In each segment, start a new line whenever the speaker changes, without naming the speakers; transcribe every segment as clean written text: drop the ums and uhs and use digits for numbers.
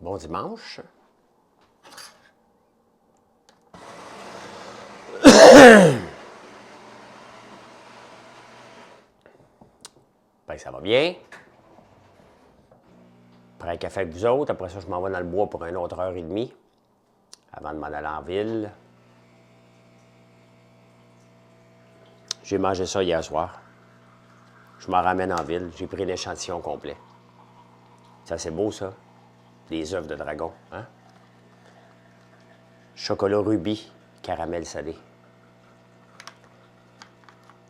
Bon dimanche. Ben, ça va bien. Prends un café avec vous autres. Après ça, je m'en vais dans le bois pour une autre heure et demie avant de m'en aller en ville. J'ai mangé ça hier soir. Je m'en ramène en ville. J'ai pris l'échantillon complet. Ça, c'est beau, ça. Des œufs de dragon, hein? Chocolat rubis, caramel salé.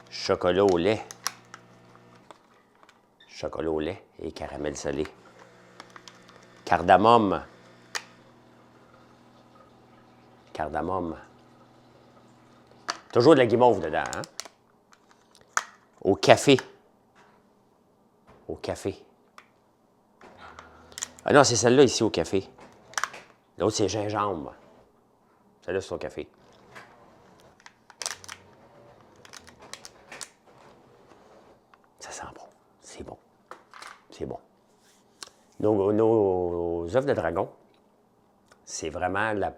Chocolat au lait. Chocolat au lait et caramel salé. Cardamome. Cardamome. Toujours de la guimauve dedans, hein? Au café. Au café. Ah non, c'est celle-là ici au café. L'autre, c'est gingembre. Celle-là, c'est au café. Ça sent bon. C'est bon. C'est bon. Nos œufs de dragon, c'est vraiment là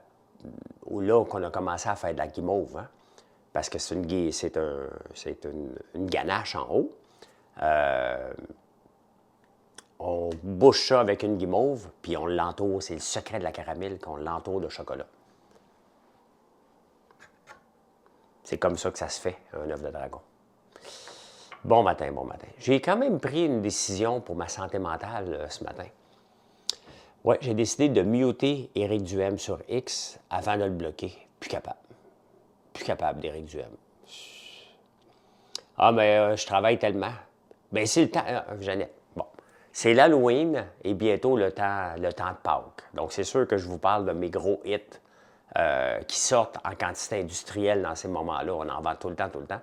qu'on a commencé à faire de la guimauve, hein? Parce que c'est une ganache en haut. On bouche ça avec une guimauve, puis on l'entoure. C'est le secret de la caramel qu'on l'entoure de chocolat. C'est comme ça que ça se fait, un œuf de dragon. Bon matin, bon matin. J'ai quand même pris une décision pour ma santé mentale ce matin. Oui, j'ai décidé de muter Éric Duhem sur X avant de le bloquer. Plus capable. Plus capable d'Éric Duhem. Ah, mais je travaille tellement. Bien, c'est le temps, Jeannette. Bon, c'est l'Halloween et bientôt le temps de Pâques. Donc, c'est sûr que je vous parle de mes gros hits qui sortent en quantité industrielle dans ces moments-là. On en vend tout le temps, tout le temps.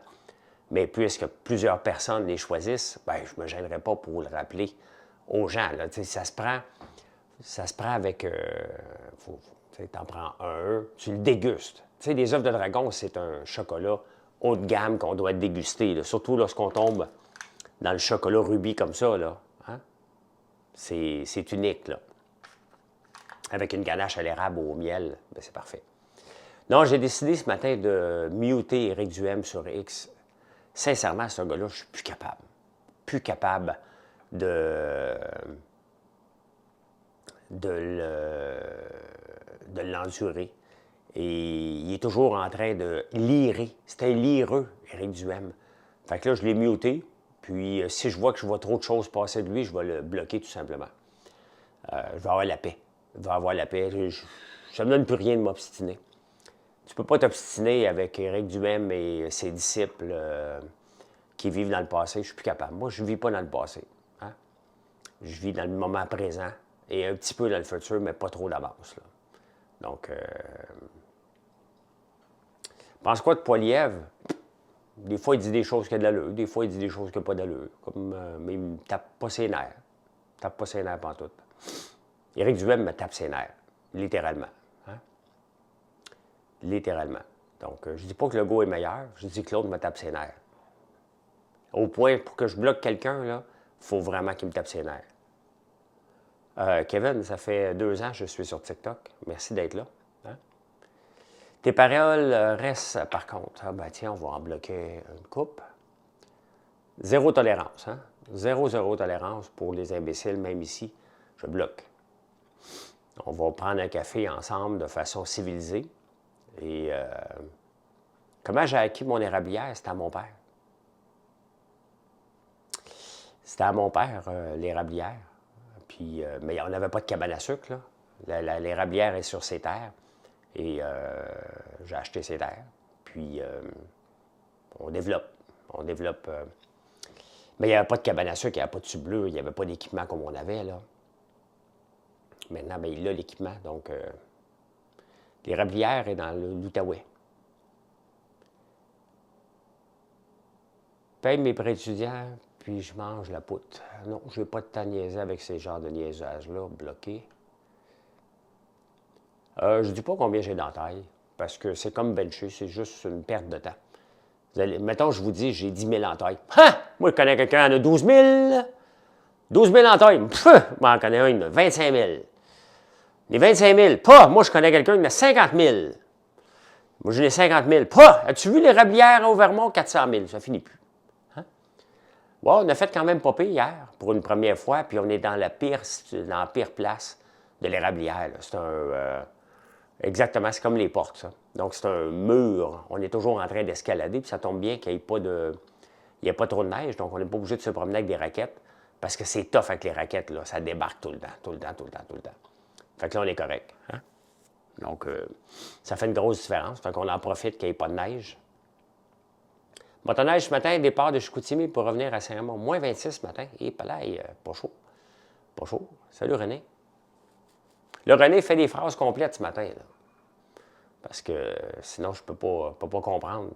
Mais puisque plusieurs personnes les choisissent, bien, je ne me gênerai pas pour le rappeler aux gens. Là. Ça se prend avec... tu en prends un, tu le dégustes. Tu sais, les œufs de dragon, c'est un chocolat haut de gamme qu'on doit déguster, là. Surtout lorsqu'on tombe dans le chocolat rubis comme ça, là. Hein? C'est unique, là. Avec une ganache à l'érable au miel, bien, c'est parfait. Non, j'ai décidé ce matin de muter Éric Duhem sur X. Sincèrement, ce gars-là, je suis plus capable. Plus capable de l'endurer. Et il est toujours en train de lirer. C'est un lireux, Éric Duhem. Fait que là, je l'ai muté. Puis, si je vois que je vois trop de choses passer de lui, je vais le bloquer tout simplement. Je vais avoir la paix. Je vais avoir la paix. Ça ne me donne plus rien de m'obstiner. Tu ne peux pas t'obstiner avec Éric Duhem et ses disciples qui vivent dans le passé. Je ne suis plus capable. Moi, je ne vis pas dans le passé. Hein? Je vis dans le moment présent et un petit peu dans le futur, mais pas trop d'avance. Là. Donc, pense quoi de Poilievre? Des fois, il dit des choses qui ont de l'allure. Des fois, il dit des choses qui n'ont pas d'allure. Mais il ne me tape pas ses nerfs. Il ne tape pas ses nerfs pantoute. Éric Duhem me tape ses nerfs. Littéralement. Hein? Littéralement. Donc, je ne dis pas que le go est meilleur. Je dis que l'autre me tape ses nerfs. Au point, pour que je bloque quelqu'un, il faut vraiment qu'il me tape ses nerfs. Kevin, ça fait 2 ans que je suis sur TikTok. Merci d'être là. Hein? Tes paroles restent, par contre. Ah ben tiens, on va en bloquer une coupe. Zéro tolérance. Hein? Zéro tolérance pour les imbéciles, même ici. Je bloque. On va prendre un café ensemble de façon civilisée. Et comment j'ai acquis mon érablière? C'était à mon père. C'était à mon père, l'érablière. Puis, mais on n'avait pas de cabane à sucre. Là. L'érablière est sur ses terres. Et j'ai acheté ses terres. Puis, on développe. Mais il n'y avait pas de cabane à sucre, il n'y avait pas de tube bleu, il n'y avait pas d'équipement comme on avait. Là. Maintenant, bien, il a l'équipement. Donc, l'érablière est dans l'Outaouais. Paye mes prêts étudiants, puis je mange la poutre. Non, je n'ai pas de temps de niaiser avec ces genres de niaisages-là, bloqués. Je ne dis pas combien j'ai d'entailles, parce que c'est comme bencher, c'est juste une perte de temps. Mettons, je vous dis, j'ai 10 000 entailles. Ha! Moi, je connais quelqu'un qui en a 12 000. 12 000 entailles. Pfff! Moi, j'en connais un, il en a 25 000. Les 25 000. Pas! Moi, je connais quelqu'un qui a 50 000. Moi, je n'ai 50 000. Pas! As-tu vu l'érablière au Vermont? 400 000. Ça finit plus. Hein? Bon, on a fait quand même pas pire hier, pour une première fois, puis on est dans la pire place de l'érablière. C'est un... exactement, c'est comme les portes, ça. Donc, c'est un mur. On est toujours en train d'escalader, puis ça tombe bien qu'il n'y ait pas trop de neige, donc on n'est pas obligé de se promener avec des raquettes, parce que c'est tough avec les raquettes, là. Ça débarque tout le temps, tout le temps, tout le temps, tout le temps. Fait que là, on est correct. Hein? Donc, ça fait une grosse différence. Fait qu'on en profite qu'il n'y ait pas de neige. Motoneige ce matin, départ de Chicoutimi pour revenir à Saint-Raymond. Moins 26 ce matin. Et pas pas chaud. Pas chaud. Salut René. Le René fait des phrases complètes ce matin, là. Parce que sinon, je ne peux pas comprendre.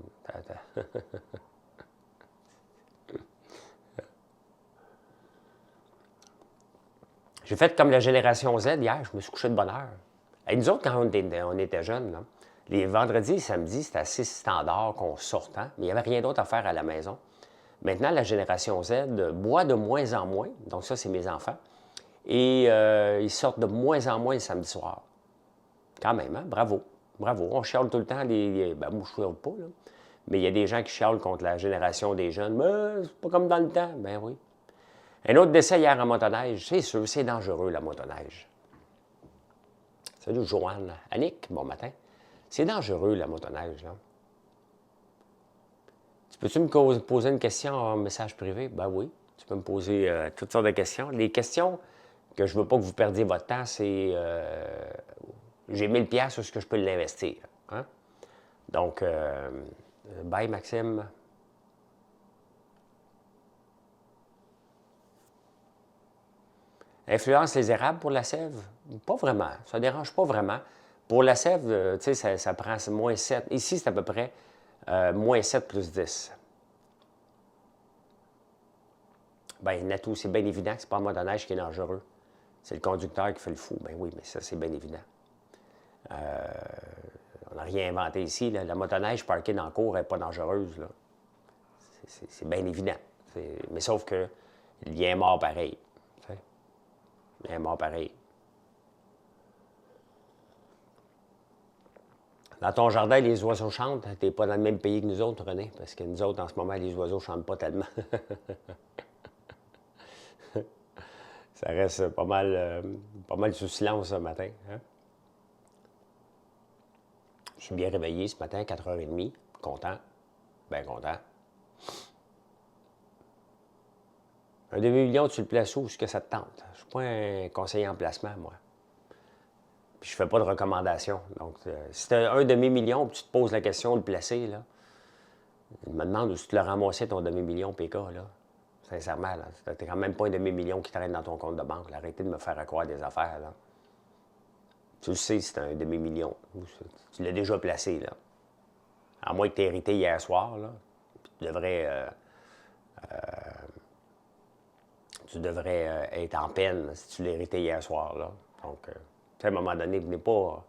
J'ai fait comme la génération Z hier, je me suis couché de bonne heure. Et nous autres, quand on était jeunes, là, les vendredis et samedis, c'était assez standard qu'on sorte, hein? Mais il n'y avait rien d'autre à faire à la maison. Maintenant, la génération Z boit de moins en moins, donc ça, c'est mes enfants, et ils sortent de moins en moins le samedi soir. Quand même, hein? Bravo, bravo. On chiale tout le temps, ben, moi, je ne chiale pas, là. Mais il y a des gens qui chialent contre la génération des jeunes. Mais c'est pas comme dans le temps. Ben oui. Un autre décès hier en motoneige. C'est sûr, c'est dangereux, la motoneige. Salut, Joanne. Annick, bon matin. C'est dangereux, la motoneige, là. Tu peux-tu me poser une question en message privé? Ben oui. Tu peux me poser toutes sortes de questions. Les questions que je ne veux pas que vous perdiez votre temps, c'est j'ai 1000 $, sur ce que je peux l'investir. Hein? Donc, bye, Maxime. Influence les érables pour la sève? Pas vraiment. Ça ne dérange pas vraiment. Pour la sève, tu sais, ça prend moins 7. Ici, c'est à peu près moins 7 plus 10. Bien, Natou, c'est bien évident que ce n'est pas le motoneige qui est dangereux. C'est le conducteur qui fait le fou. Bien oui, mais ça, c'est bien évident. On n'a rien inventé ici. Là. La motoneige parkée dans le cours n'est pas dangereuse. C'est bien évident. Mais sauf que il y a un mort pareil. T'sais. Il y a un mort pareil. Dans ton jardin, les oiseaux chantent. Tu n'es pas dans le même pays que nous autres, René, parce que nous autres, en ce moment, les oiseaux ne chantent pas tellement. Ça reste pas mal sous silence ce matin. Hein? Je suis bien réveillé ce matin, 4h30. Content. Bien content. Un demi-million, tu le places où? Est-ce que ça te tente? Je ne suis pas un conseiller en placement, moi. Puis je ne fais pas de recommandations. Donc, si tu as un demi-million et tu te poses la question de le placer, là, je me demande où tu l'as ramassé ton demi-million PK, là. Sincèrement, tu n'as quand même pas un demi-million qui traîne dans ton compte de banque. Là. Arrêtez de me faire accroire des affaires, là. Tu le sais si c'est un demi-million. Tu l'as déjà placé, là. À moins que tu aies hérité hier soir, là. Tu devrais être en peine si tu l'as hérité hier soir, là. Donc, à un moment donné, venez pas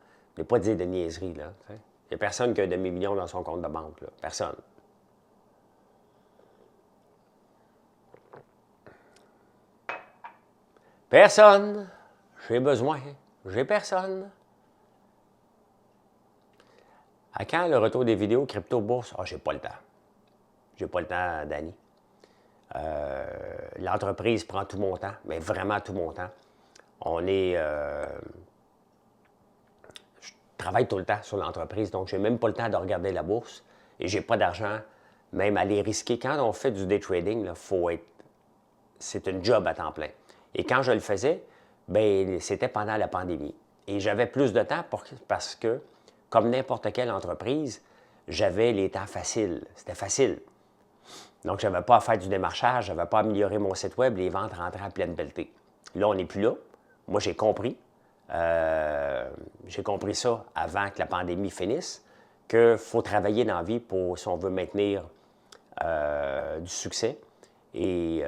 dire de niaiserie, là. Il n'y a personne qui a un demi-million dans son compte de banque, là. Personne. Personne. J'ai besoin. J'ai personne. À quand le retour des vidéos crypto-bourse? Ah, j'ai pas le temps. J'ai pas le temps, Danny. L'entreprise prend tout mon temps, mais vraiment tout mon temps. Je travaille tout le temps sur l'entreprise, donc j'ai même pas le temps de regarder la bourse et j'ai pas d'argent même à les risquer. Quand on fait du day trading, c'est une job à temps plein. Et quand je le faisais, ben c'était pendant la pandémie. Et j'avais plus de temps parce que, comme n'importe quelle entreprise, j'avais les temps faciles. C'était facile. Donc, je n'avais pas à faire du démarchage, je n'avais pas à améliorer mon site web, les ventes rentraient en pleine pelletée. Là, on n'est plus là. Moi, j'ai compris. J'ai compris ça avant que la pandémie finisse, qu'il faut travailler dans la vie si on veut maintenir du succès. Et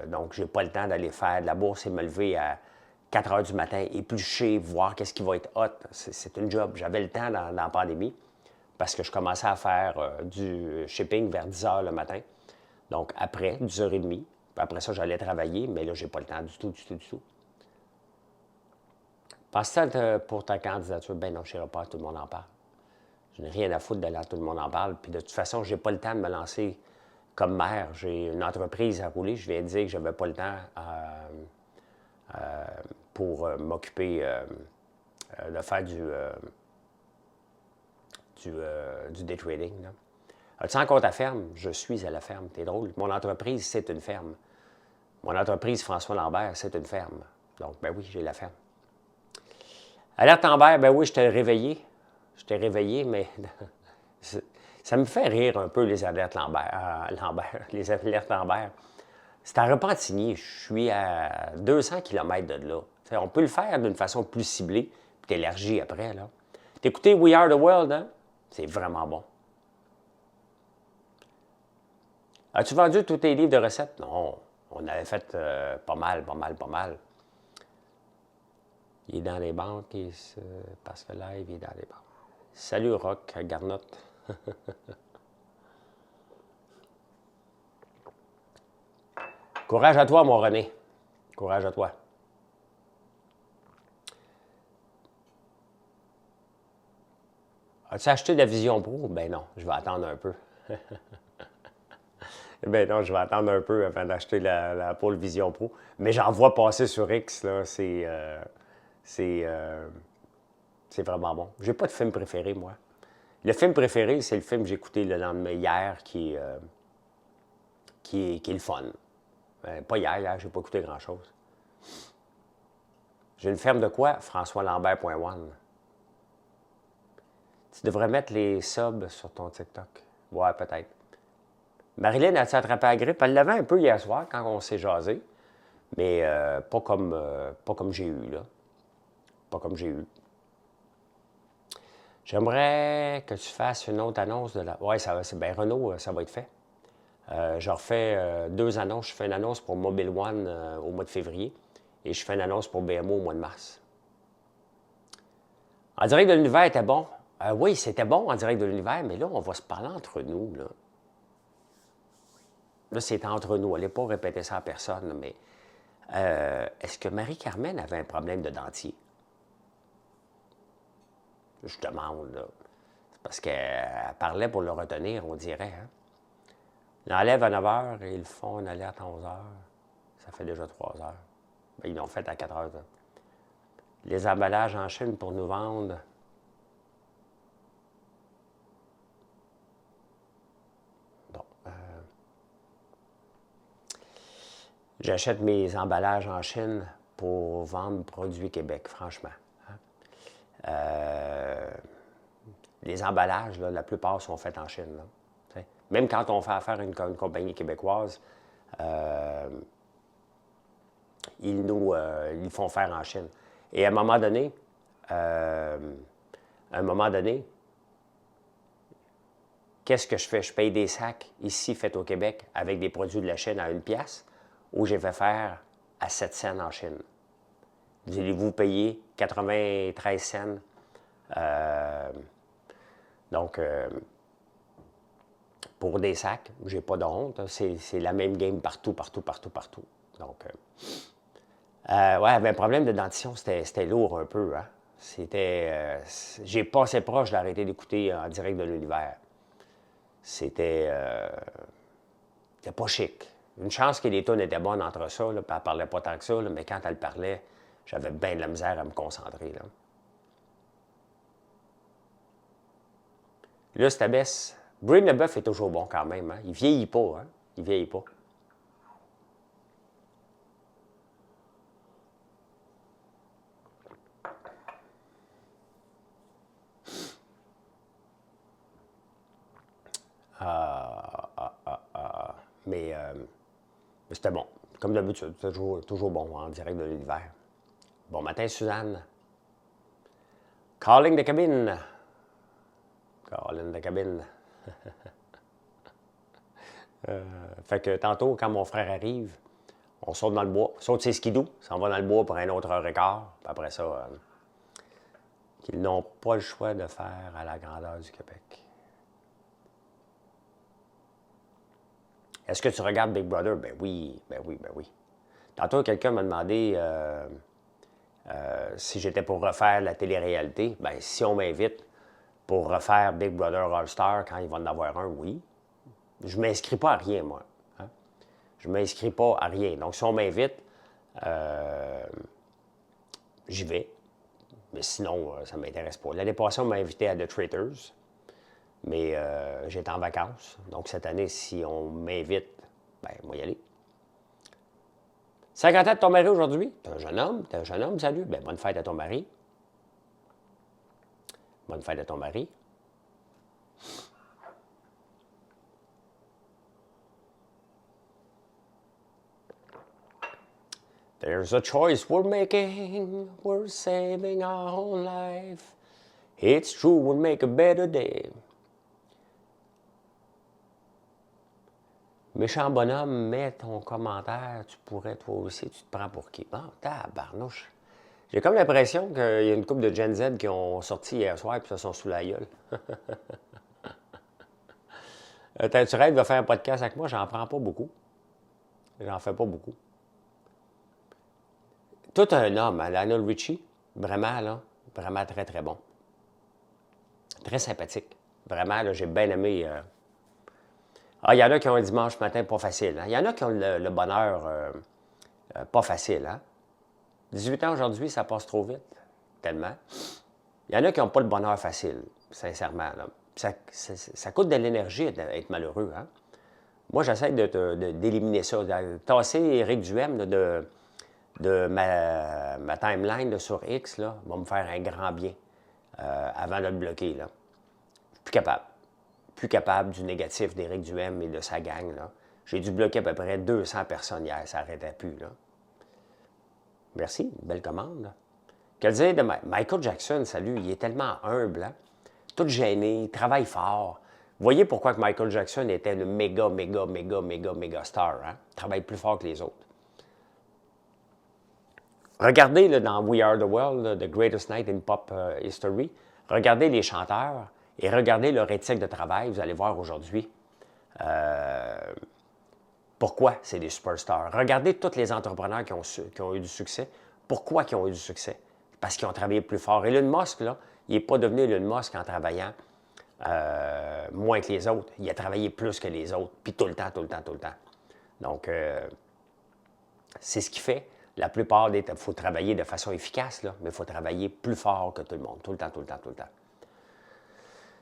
donc, je n'ai pas le temps d'aller faire de la bourse et me lever à 4 heures du matin, éplucher, voir qu'est-ce qui va être hot. C'est une job. J'avais le temps dans la pandémie parce que je commençais à faire du shipping vers 10 heures le matin. Donc, après, 10h30. Après ça, j'allais travailler, mais là, je n'ai pas le temps du tout, du tout, du tout. Penses-tu pour ta candidature? Ben non, je n'irai pas, tout le monde en parle. Je n'ai rien à foutre d'aller à tout le monde en parle. Puis de toute façon, je n'ai pas le temps de me lancer comme maire. J'ai une entreprise à rouler. Je viens de dire que je n'avais pas le temps pour m'occuper de faire du day trading. As-tu encore ta ferme? Je suis à la ferme. T'es drôle. Mon entreprise, c'est une ferme. Mon entreprise, François Lambert, c'est une ferme. Donc, ben oui, j'ai la ferme. Alerte Lambert, ben oui, je t'ai réveillé. Je t'ai réveillé, mais ça me fait rire un peu les alertes Lambert, les alertes Lambert. C'est à Repentigny, je suis à 200 km de là. T'sais, on peut le faire d'une façon plus ciblée, puis t'élargis après. Là. T'écoutes We Are the World, hein? C'est vraiment bon. As-tu vendu tous tes livres de recettes? Non, on avait fait pas mal. Il est dans les banques, parce que live, il est dans les banques. Salut Rock, Garnotte. Courage à toi, mon René. Courage à toi. As-tu acheté la Vision Pro? Ben non, je vais attendre un peu. Ben non, je vais attendre un peu avant d'acheter la Pôle Vision Pro. Mais j'en vois passer sur X, là. C'est vraiment bon. J'ai pas de film préféré, moi. Le film préféré, c'est le film que j'ai écouté le lendemain, hier, qui est le fun. Pas hier, j'ai pas écouté grand-chose. J'ai une ferme de quoi? FrançoisLambert.one. Tu devrais mettre les subs sur ton TikTok. Ouais, peut-être. Marilyn, a-tu attrapé la grippe? Elle l'avait un peu hier soir quand on s'est jasé, mais pas comme j'ai eu, là. Pas comme j'ai eu. J'aimerais que tu fasses une autre annonce de la... Oui, c'est bien Renault, ça va être fait. Je refais 2 annonces. Je fais une annonce pour Mobile One au mois de février et je fais une annonce pour BMO au mois de mars. En direct de l'univers était bon. Oui, c'était bon en direct de l'univers, mais là, on va se parler entre nous. Là, c'est entre nous. Allez pas répéter ça à personne, mais est-ce que Marie-Carmen avait un problème de dentier? Je demande, là. Parce qu'elle parlait pour le retenir, on dirait. Hein? Ils l'enlèvent à 9 h et ils font une alerte à 11 h. Ça fait déjà 3 heures. Bien, ils l'ont fait à 4 h. Les emballages en Chine pour nous vendre. Bon. J'achète mes emballages en Chine pour vendre produits Québec, franchement. Hein? Les emballages, là, la plupart sont faits en Chine. Là. Même quand on fait affaire à une compagnie québécoise, ils font faire en Chine. Et à un moment donné, qu'est-ce que je fais? Je paye des sacs ici faits au Québec avec des produits de la Chine à 1 pièce ou j'ai fait faire à 7 cents en Chine. Vous allez-vous payer 93 cents? Donc, pour des sacs, j'ai pas de honte. C'est la même game partout. Donc, ouais, avait un problème de dentition, c'était lourd un peu. Hein? J'ai passé proche d'arrêter d'écouter en direct de l'univers. C'était pas chic. Une chance que les tunes étaient bonnes entre ça, là, puis elle parlait pas tant que ça, là, mais quand elle parlait, j'avais bien de la misère à me concentrer. Là, c'était baisse. Brune Leboeuf est toujours bon quand même. Hein? Il vieillit pas. Hein? Il vieillit pas. Mais c'était bon. Comme d'habitude, toujours bon en direct de l'univers. Bon matin, Suzanne. Calling de cabine. Calling de cabine. Fait que tantôt, quand mon frère arrive, on saute dans le bois. Saute ses skidoo, s'en va dans le bois pour un autre heure et quart. Puis après ça, qu'ils n'ont pas le choix de faire à la grandeur du Québec. Est-ce que tu regardes Big Brother? Ben oui. Tantôt, quelqu'un m'a demandé Si j'étais pour refaire la télé-réalité, bien, si on m'invite pour refaire Big Brother All-Star quand il va en avoir un, oui. Je ne m'inscris pas à rien, moi. Hein? Je ne m'inscris pas à rien. Donc, si on m'invite, j'y vais. Mais sinon, ça ne m'intéresse pas. L'année passée, on m'a invité à The Traitors, mais j'étais en vacances. Donc, cette année, si on m'invite, ben, moi y aller. 50 ans de ton mari aujourd'hui? T'es un jeune homme, salut. Ben, bonne fête à ton mari. Bonne fête à ton mari. There's a choice we're making, we're saving our own life. It's true, we'll make a better day. Méchant bonhomme, mets ton commentaire, tu pourrais toi aussi, tu te prends pour qui? Bon, tabarnouche. J'ai comme l'impression qu'il y a une couple de Gen Z qui ont sorti hier soir et se sont sous la gueule. Tu rêves de faire un podcast avec moi? J'en prends pas beaucoup. J'en fais pas beaucoup. Tout un homme, hein, Lionel Richie, vraiment, là, vraiment très, très bon. Très sympathique. Vraiment, là, j'ai bien aimé. Ah, il y en a qui ont un dimanche matin pas facile. Hein? Il y en a qui ont le bonheur pas facile. Hein? 18 ans aujourd'hui, ça passe trop vite, tellement. Il y en a qui n'ont pas le bonheur facile, sincèrement. Là. Ça coûte de l'énergie d'être malheureux. Hein? Moi, j'essaie d'éliminer ça, de tasser Éric Duhem là, de ma timeline là, sur X, là, va me faire un grand bien avant de le bloquer. Là. Je suis plus capable. Plus capable du négatif d'Éric Duhem et de sa gang. Là. J'ai dû bloquer à peu près 200 personnes hier, ça n'arrêtait plus. Là. Merci, belle commande. Là. Que dire de Michael Jackson, salut, il est tellement humble, hein? Tout gêné, il travaille fort. Vous voyez pourquoi que Michael Jackson était le méga star, hein? Il travaille plus fort que les autres. Regardez là, dans We Are the World, là, The Greatest Night in Pop History, regardez les chanteurs et regardez leur éthique de travail, vous allez voir aujourd'hui pourquoi c'est des superstars. Regardez tous les entrepreneurs qui ont eu du succès. Pourquoi ils ont eu du succès? Parce qu'ils ont travaillé plus fort. Et Elon Musk, là, il n'est pas devenu Elon Musk en travaillant moins que les autres. Il a travaillé plus que les autres, puis tout le temps. Donc, c'est ce qui fait. La plupart des temps, il faut travailler de façon efficace, là, mais il faut travailler plus fort que tout le monde, tout le temps.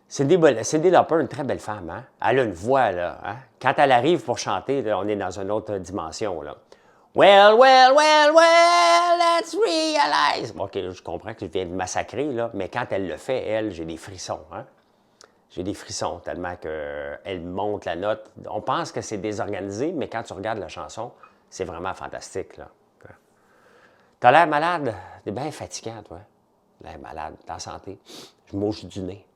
Cyndi Lauper, une très belle femme, hein? Elle a une voix, là. Hein? Quand elle arrive pour chanter, là, on est dans une autre dimension, là. Well, let's realize. OK, je comprends que je viens de massacrer, là, mais quand elle le fait, elle, j'ai des frissons, hein? J'ai des frissons tellement qu'elle monte la note. On pense que c'est désorganisé, mais quand tu regardes la chanson, c'est vraiment fantastique, là. T'as l'air malade. T'es bien fatigant, toi. T'as l'air malade. T'es en santé. Je mouche du nez.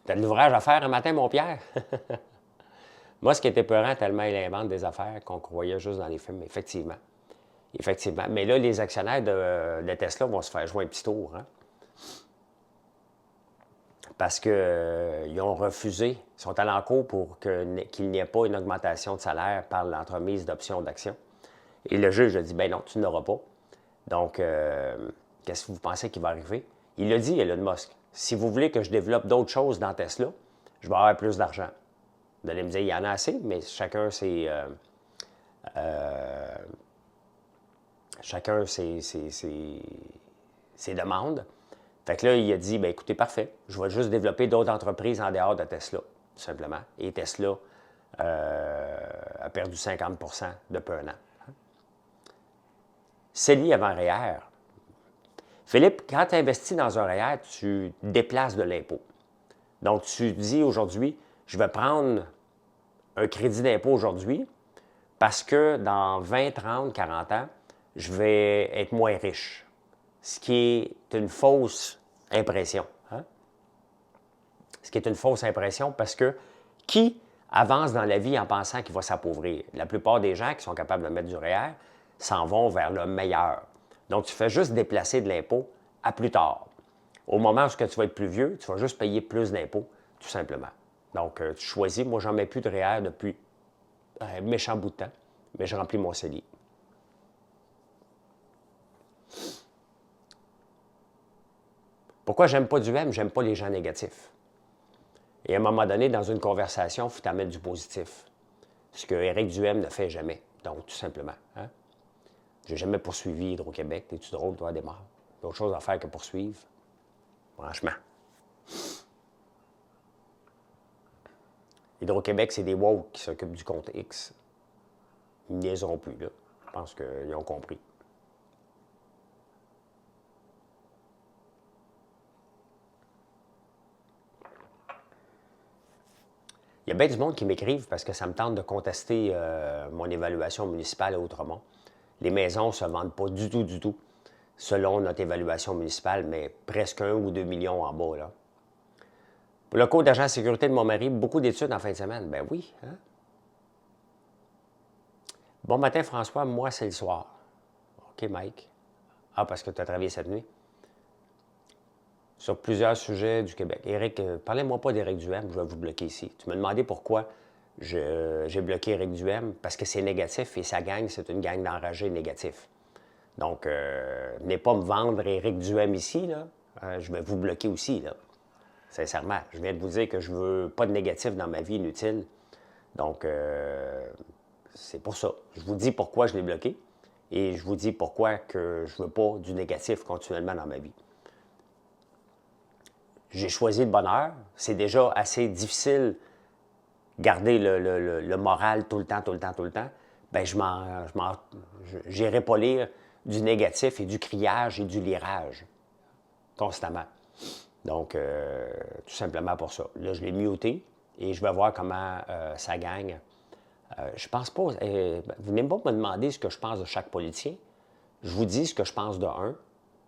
T'as de l'ouvrage à faire un matin, mon Pierre? Moi, ce qui était peurant, tellement il invente des affaires qu'on croyait juste dans les films. Effectivement. Mais là, les actionnaires de Tesla vont se faire jouer un petit tour. Hein? Parce qu'ils ont refusé, ils sont allés en cours pour qu'il n'y ait pas une augmentation de salaire par l'entremise d'options d'actions. Et le juge a dit, ben non, tu n'auras pas. Donc, qu'est-ce que vous pensez qui va arriver? Il l'a dit, Elon Musk. Si vous voulez que je développe d'autres choses dans Tesla, je vais avoir plus d'argent. Vous allez me dire, il y en a assez, mais chacun ses demandes. Fait que là, il a dit, bien, écoutez, parfait, je vais juste développer d'autres entreprises en dehors de Tesla, tout simplement. Et Tesla a perdu 50 % depuis un an. CELI avant REER. Philippe, quand tu investis dans un REER, tu déplaces de l'impôt. Donc, tu dis aujourd'hui, je vais prendre un crédit d'impôt aujourd'hui parce que dans 20, 30, 40 ans, je vais être moins riche. Ce qui est une fausse impression. Hein? Ce qui est une fausse impression parce que qui avance dans la vie en pensant qu'il va s'appauvrir? La plupart des gens qui sont capables de mettre du REER s'en vont vers le meilleur. Donc, tu fais juste déplacer de l'impôt à plus tard. Au moment où tu vas être plus vieux, tu vas juste payer plus d'impôts, tout simplement. Donc, tu choisis. Moi, j'en mets plus de REER depuis un méchant bout de temps, mais je remplis mon CELI. Pourquoi j'aime pas Duhem? J'aime pas les gens négatifs. Et à un moment donné, dans une conversation, il faut t'amener du positif. Ce que Éric Duhem ne fait jamais. Donc, tout simplement. Hein? Je n'ai jamais poursuivi Hydro-Québec. T'es-tu drôle, toi, des morts? D'autres choses à faire que poursuivre. Franchement. Hydro-Québec, c'est des woke qui s'occupent du compte X. Ils ne niaiseront plus, là. Je pense qu'ils ont compris. Il y a bien du monde qui m'écrivent parce que ça me tente de contester mon évaluation municipale à Outremont. Les maisons ne se vendent pas du tout, selon notre évaluation municipale, mais presque 1 ou 2 millions en bas, là. Pour le cours d'agent de sécurité de mon mari, beaucoup d'études en fin de semaine. Ben oui, hein? Bon matin, François, moi, c'est le soir. OK, Mike. Ah, parce que tu as travaillé cette nuit. Sur plusieurs sujets du Québec. Éric, parlez-moi pas d'Éric Duhem, je vais vous bloquer ici. Tu me demandais pourquoi j'ai bloqué Éric Duhem, parce que c'est négatif et sa gang, c'est une gang d'enragés négatifs. Donc, venez pas me vendre Éric Duhem ici, là. Je vais vous bloquer aussi, là. Sincèrement, je viens de vous dire que je veux pas de négatif dans ma vie inutile. Donc, c'est pour ça. Je vous dis pourquoi je l'ai bloqué et je vous dis pourquoi que je veux pas du négatif continuellement dans ma vie. J'ai choisi le bonheur. C'est déjà assez difficile garder le moral tout le temps. Bien, j'irai pas lire du négatif et du criage et du lirage constamment. Donc, tout simplement pour ça. Là, je l'ai muté et je vais voir comment ça gagne. Je pense pas... vous n'aimez pas me demander ce que je pense de chaque politicien. Je vous dis ce que je pense de un,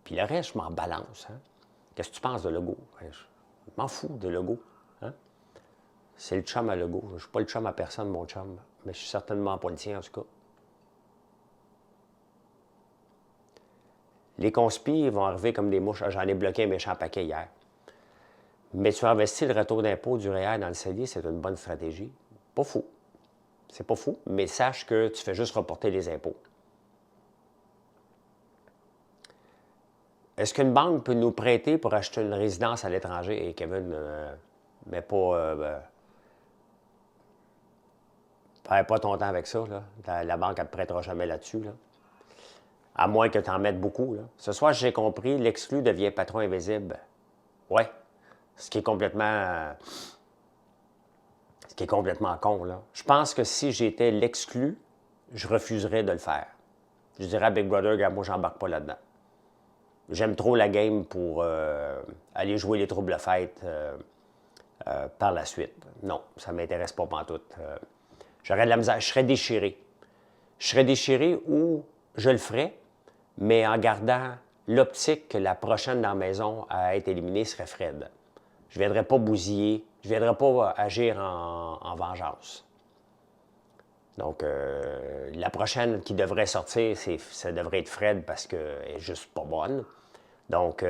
puis le reste, je m'en balance. Hein? Qu'est-ce que tu penses de Legault? Je m'en fous de Legault. Hein? C'est le chum à Legault. Je ne suis pas le chum à personne, mon chum. Mais je suis certainement pas le tien, en tout cas. Les conspires vont arriver comme des mouches. J'en ai bloqué un méchant paquet hier. Mais tu investis le retour d'impôt du REER dans le CELI, c'est une bonne stratégie. Pas fou. C'est pas fou, mais sache que tu fais juste reporter les impôts. Est-ce qu'une banque peut nous prêter pour acheter une résidence à l'étranger? Et Kevin, mais pas... perds pas ton temps avec ça, là. La banque, elle ne te prêtera jamais là-dessus, là. À moins que tu en mettes beaucoup, là. Ce soir, j'ai compris, l'exclu devient patron invisible. Ouais. Ce qui est complètement con, là. Je pense que si j'étais l'exclu, je refuserais de le faire. Je dirais à Big Brother, regarde, moi, j'embarque pas là-dedans. J'aime trop la game pour aller jouer les troubles-fêtes par la suite. Non, ça ne m'intéresse pas pantoute. J'aurais de la misère, je serais déchiré. Je serais déchiré ou je le ferais, mais en gardant l'optique que la prochaine dans la maison à être éliminée serait Fred. Je ne viendrais pas bousiller, je ne viendrais pas agir en vengeance. Donc, la prochaine qui devrait sortir, ça devrait être Fred parce qu'elle n'est juste pas bonne. Donc,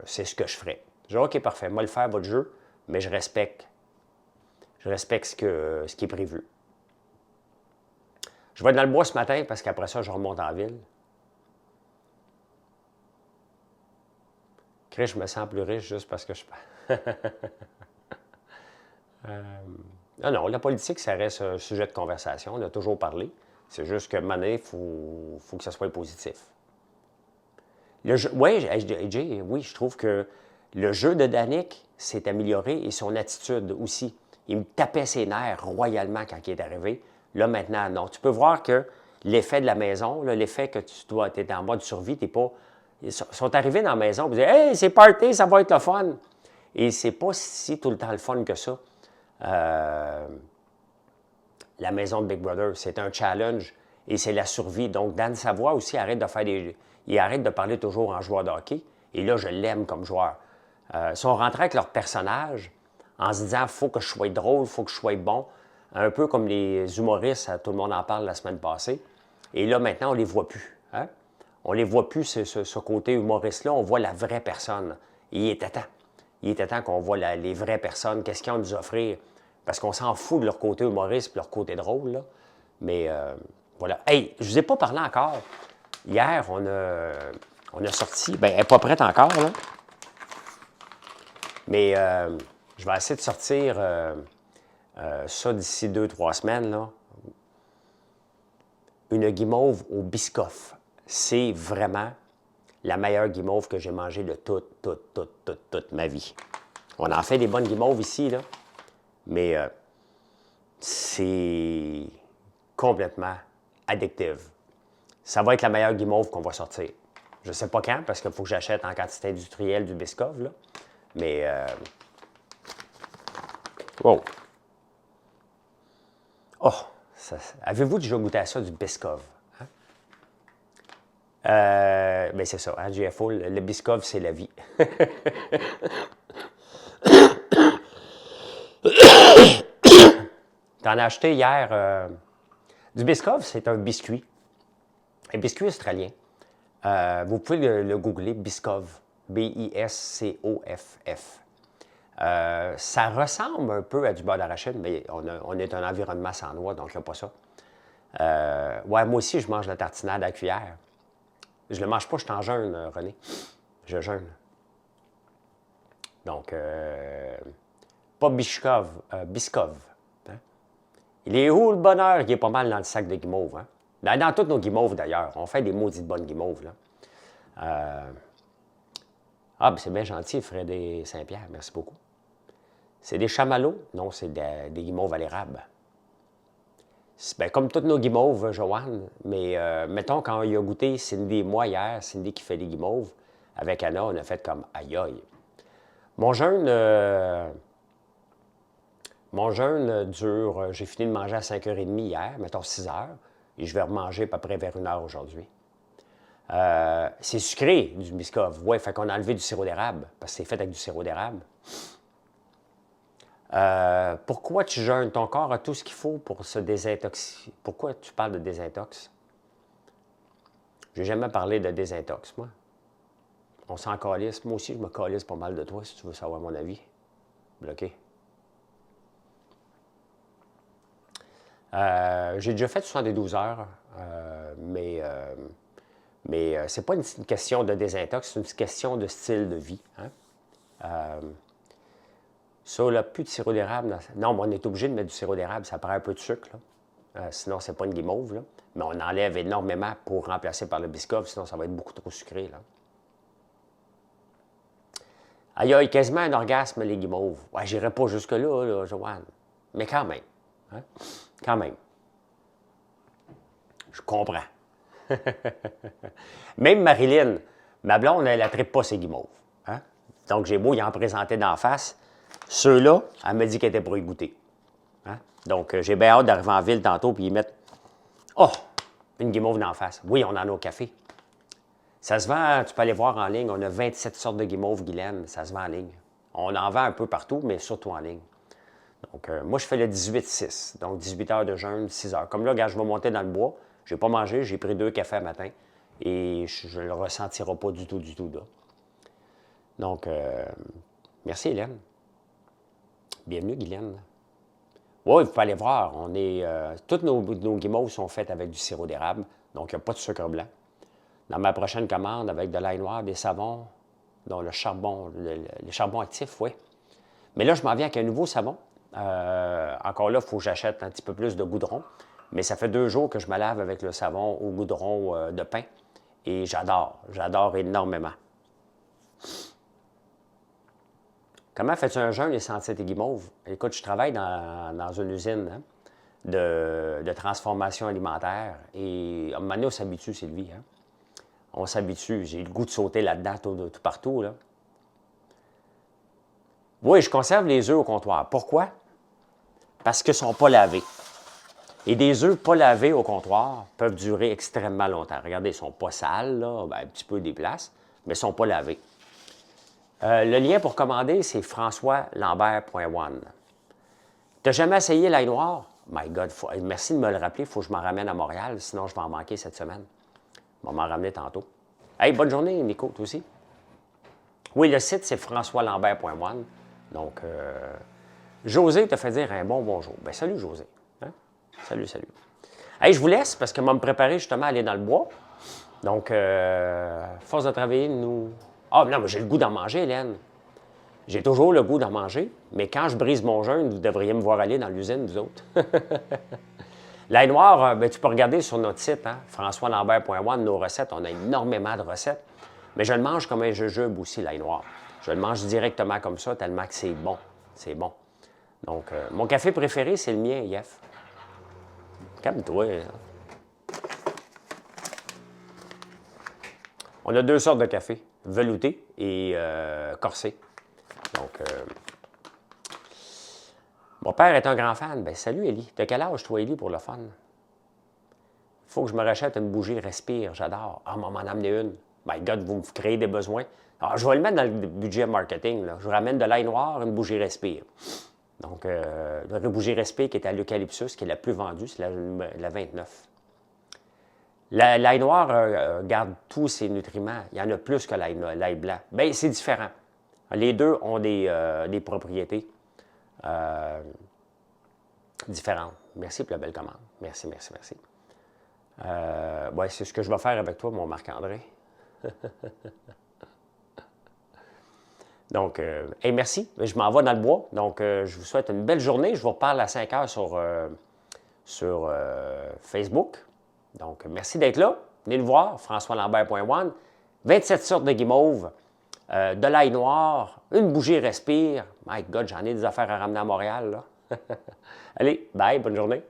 c'est ce que je ferais. Je dis, OK, parfait, moi le faire, votre jeu, mais je respecte ce qui est prévu. Je vais être dans le bois ce matin parce qu'après ça, je remonte en ville. Chris, je me sens plus riche juste parce que je... non, la politique, ça reste un sujet de conversation. On a toujours parlé. C'est juste que maintenant, il faut que ça soit positif. Oui, oui, je trouve que le jeu de Danick s'est amélioré et son attitude aussi. Il me tapait ses nerfs royalement quand il est arrivé. Là, maintenant, non. Tu peux voir que l'effet de la maison, l'effet que tu dois être en mode survie, t'es pas... Ils sont arrivés dans la maison, ils disaient « Hey, c'est party, ça va être le fun! » Et c'est pas si tout le temps le fun que ça. La maison de Big Brother, c'est un challenge et c'est la survie. Donc, Dan Savoie aussi arrête de faire il arrête de parler toujours en joueur de hockey. Et là, je l'aime comme joueur. Ils sont rentrés avec leur personnage en se disant « Faut que je sois drôle, faut que je sois bon ». Un peu comme les humoristes, tout le monde en parle la semaine passée. Et là, maintenant, on ne les voit plus. Hein? On ne les voit plus, ce côté humoriste-là. On voit la vraie personne. Et il était temps. Il était temps qu'on voit les vraies personnes, qu'est-ce qu'ils ont à nous offrir. Parce qu'on s'en fout de leur côté humoriste et leur côté drôle. Là. Mais voilà. Hey, je ne vous ai pas parlé encore. Hier, on a sorti... Bien, elle n'est pas prête encore, là. Mais je vais essayer de sortir ça d'ici 2-3 semaines, là. Une guimauve au Biscoff. C'est vraiment la meilleure guimauve que j'ai mangée de toute ma vie. On en fait des bonnes guimauves ici, là, mais c'est complètement addictif. Ça va être la meilleure guimauve qu'on va sortir. Je ne sais pas quand, parce qu'il faut que j'achète en quantité industrielle du Biscoff, là. Mais, wow! Oh! Avez-vous déjà goûté à ça, du Biscoff? Hein? Ben c'est ça, hein, GFO, le Biscoff, c'est la vie. T'en as acheté hier du Biscoff, c'est un biscuit australien. Vous pouvez le googler, Biscoff, Biscoff. Ça ressemble un peu à du beurre d'arachide, mais on est un environnement sans noix, donc il n'y a pas ça. Ouais, moi aussi, je mange la tartinade à la cuillère. Je ne le mange pas, je suis en jeûne, René. Je jeûne. Donc, pas Biscoff, Biscoff. Hein? Il est où le bonheur? Il est pas mal dans le sac de guimauve. Hein? Dans toutes nos guimauves, d'ailleurs. On fait des maudites bonnes guimauves. Là. Ah, ben c'est bien gentil, Frédéric Saint-Pierre. Merci beaucoup. C'est des chamallows? Non, c'est des guimauves à l'érable. Ben, comme toutes nos guimauves, Joanne, mais mettons, quand il a goûté Cindy et moi hier, Cindy qui fait des guimauves, avec Anna, on a fait comme aïe aïe. Mon jeûne dure, j'ai fini de manger à 5h30 hier, mettons 6h, et je vais remanger à peu près vers 1h aujourd'hui. C'est sucré, du Biscoff. Oui, fait qu'on a enlevé du sirop d'érable, parce que c'est fait avec du sirop d'érable. Pourquoi tu jeûnes? Ton corps a tout ce qu'il faut pour se désintoxiquer. Pourquoi tu parles de désintox? J'ai jamais parlé de désintox, moi. On s'en calisse. Moi aussi, je me calisse pas mal de toi, si tu veux savoir mon avis. Bloqué. J'ai déjà fait 72 heures, mais c'est pas une question de désintox, c'est une question de style de vie. Hein? Ça, là, plus de sirop d'érable. Non, mais on est obligé de mettre du sirop d'érable, ça prend un peu de sucre. Sinon, c'est pas une guimauve. Là. Mais on enlève énormément pour remplacer par le Biscoff, sinon ça va être beaucoup trop sucré. Là. Aïe, aïe, quasiment un orgasme, les guimauves. Ouais, j'irai pas jusque-là, là, Joanne. Mais quand même. Hein? Quand même. Je comprends. Même Marilyn, ma blonde, elle ne tripe pas ses guimauves. Hein? Donc, j'ai beau y en présenter d'en face. Ceux-là, elle me dit qu'elle était pour y goûter. Hein? Donc, j'ai bien hâte d'arriver en ville tantôt et y mettre. Oh! Une guimauve d'en face. Oui, on en a au café. Ça se vend, tu peux aller voir en ligne. On a 27 sortes de guimauves, Guylaine. Ça se vend en ligne. On en vend un peu partout, mais surtout en ligne. Donc, moi, je fais le 18-6. Donc, 18 heures de jeûne, 6 heures. Comme là, regarde, je vais monter dans le bois. Je n'ai pas mangé, j'ai pris 2 cafés le matin. Et je ne le ressentirai pas du tout, là. Donc, merci, Hélène. Bienvenue, Guylaine. Oui, vous pouvez aller voir. Toutes nos guimauves sont faites avec du sirop d'érable. Donc, il n'y a pas de sucre blanc. Dans ma prochaine commande, avec de l'ail noir, des savons, dont le charbon actif, oui. Mais là, je m'en viens avec un nouveau savon. Encore là, il faut que j'achète un petit peu plus de goudron. Mais ça fait 2 jours que je me lave avec le savon au goudron de pain. Et j'adore énormément. Comment fais-tu un jeûne et sentir tes guimauves? Écoute, je travaille dans une usine hein, de transformation alimentaire. Et à un moment donné, on s'habitue, Sylvie. Hein? On s'habitue. J'ai le goût de sauter là-dedans tout partout. Là. Oui, je conserve les œufs au comptoir. Pourquoi? Parce qu'ils ne sont pas lavés. Et des œufs pas lavés au comptoir peuvent durer extrêmement longtemps. Regardez, ils ne sont pas sales, là, ben, un petit peu des places, mais ils ne sont pas lavés. Le lien pour commander, c'est françoislambert.one. Tu n'as jamais essayé l'ail noir? My God, merci de me le rappeler, il faut que je m'en ramène à Montréal, sinon je vais en manquer cette semaine. Je vais m'en ramener tantôt. Hey, bonne journée, Nico, toi aussi. Oui, le site, c'est françoislambert.one. Donc, José te fait dire un bon bonjour. Ben, salut, José. Hein? Salut. Hey, je vous laisse parce que je vais me préparer justement à aller dans le bois. Donc, force de travailler, nous... Ah, non, mais j'ai le goût d'en manger, Hélène. J'ai toujours le goût d'en manger, mais quand je brise mon jeûne, vous devriez me voir aller dans l'usine, vous autres. L'ail noir, ben, tu peux regarder sur notre site, hein, françoislambert.one, nos recettes. On a énormément de recettes. Mais je le mange comme un jujube aussi, l'ail noir. Je le mange directement comme ça, tellement que c'est bon. C'est bon. Donc, mon café préféré, c'est le mien, Yef. Calme-toi. Hein. On a 2 sortes de café, velouté et corsé. Donc, mon père est un grand fan. Ben, salut, Élie. T'as quel âge, toi, Élie, pour le fun? Il faut que je me rachète une bougie Respire. J'adore. Ah, maman, m'en amener une. My God, vous me créez des besoins. Alors, je vais le mettre dans le budget marketing. Là. Je ramène de l'ail noir, une bougie Respire. Donc, la bougie Respire qui est à l'eucalyptus, qui est la plus vendue, c'est la 29. L'ail noir garde tous ses nutriments. Il y en a plus que l'ail blanc. Bien, c'est différent. Les deux ont des propriétés différentes. Merci pour la belle commande. Merci, merci, merci. Ouais, c'est ce que je vais faire avec toi, mon Marc-André. Donc, hey, merci. Je m'en vais dans le bois. Donc, je vous souhaite une belle journée. Je vous reparle à 5 heures sur Facebook. Donc, merci d'être là. Venez le voir, françoislambert.one. 27 sortes de guimauve, de l'ail noir, une bougie Respire. My God, j'en ai des affaires à ramener à Montréal, là. Allez, bye, bonne journée.